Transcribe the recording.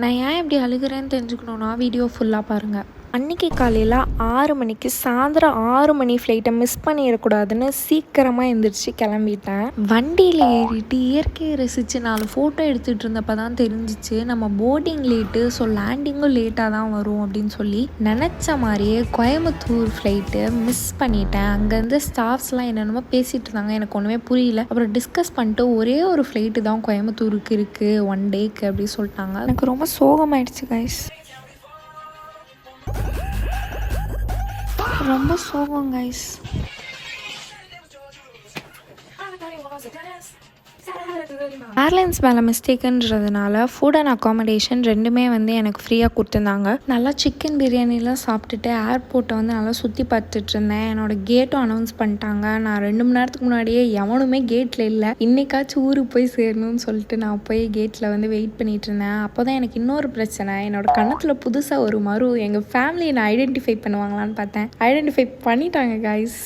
நான் ஏன் இப்படி அழுகுறேன்னு தெரிஞ்சுக்கணுன்னா வீடியோ ஃபுல்லாக பாருங்கள். அன்றைக்கி காலையில் 6 மணிக்கு சாயந்தரம் 6 மணி ஃப்ளைட்டை மிஸ் பண்ணிடக்கூடாதுன்னு சீக்கிரமாக எழுந்திரிச்சு கிளம்பிட்டேன். வண்டியில் ஏறிட்டு இயற்கையை ரசித்து 4 ஃபோட்டோ எடுத்துகிட்டு இருந்தப்போ தான் தெரிஞ்சிச்சு நம்ம போர்டிங் லேட்டு, ஸோ லேண்டிங்கும் லேட்டாக தான் வரும் அப்படின்னு சொல்லி நினச்ச மாதிரியே கோயம்புத்தூர் ஃப்ளைட்டு மிஸ் பண்ணிட்டேன். அங்கேருந்து ஸ்டாஃப்ஸ்லாம் என்னென்னமோ பேசிகிட்டு இருந்தாங்க, எனக்கு ஒன்றுமே புரியல. அப்புறம் டிஸ்கஸ் பண்ணிட்டு ஒரே ஒரு ஃப்ளைட்டு தான் கோயம்புத்தூருக்கு இருக்குது 1 டேக்கு அப்படின்னு சொல்லிட்டாங்க. எனக்கு ரொம்ப சோகமாயிடுச்சு கைஸ், ரொம்ப சோகம் கைஸ். ஏர்லைன்ஸ் மேலே மிஸ்டேக்குன்றதுனால ஃபுட் அண்ட் அக்காமடேஷன் ரெண்டுமே எனக்கு ஃப்ரீயாக கொடுத்துருந்தாங்க. நல்லா சிக்கன் பிரியாணிலாம் சாப்பிட்டுட்டு ஏர்போர்ட்டை நல்லா சுற்றி பார்த்துட்டு இருந்தேன். என்னோடய கேட்டும் அனௌன்ஸ் பண்ணிட்டாங்க. நான் 2 மணி நேரத்துக்கு முன்னாடியே எவனுமே கேட்டில் இல்லை. இன்னைக்காச்சும் ஊருக்கு போய் சேரணும்னு சொல்லிட்டு நான் போய் கேட்டில் வெயிட் பண்ணிட்டு இருந்தேன். அப்போ தான் எனக்கு இன்னொரு பிரச்சனை, என்னோடய கன்னத்தில் புதுசாக ஒரு எங்கள் ஃபேமிலியை நான் ஐடென்டிஃபை பண்ணுவாங்களான்னு பார்த்தேன். ஐடென்டிஃபை பண்ணிட்டாங்க கைஸ்.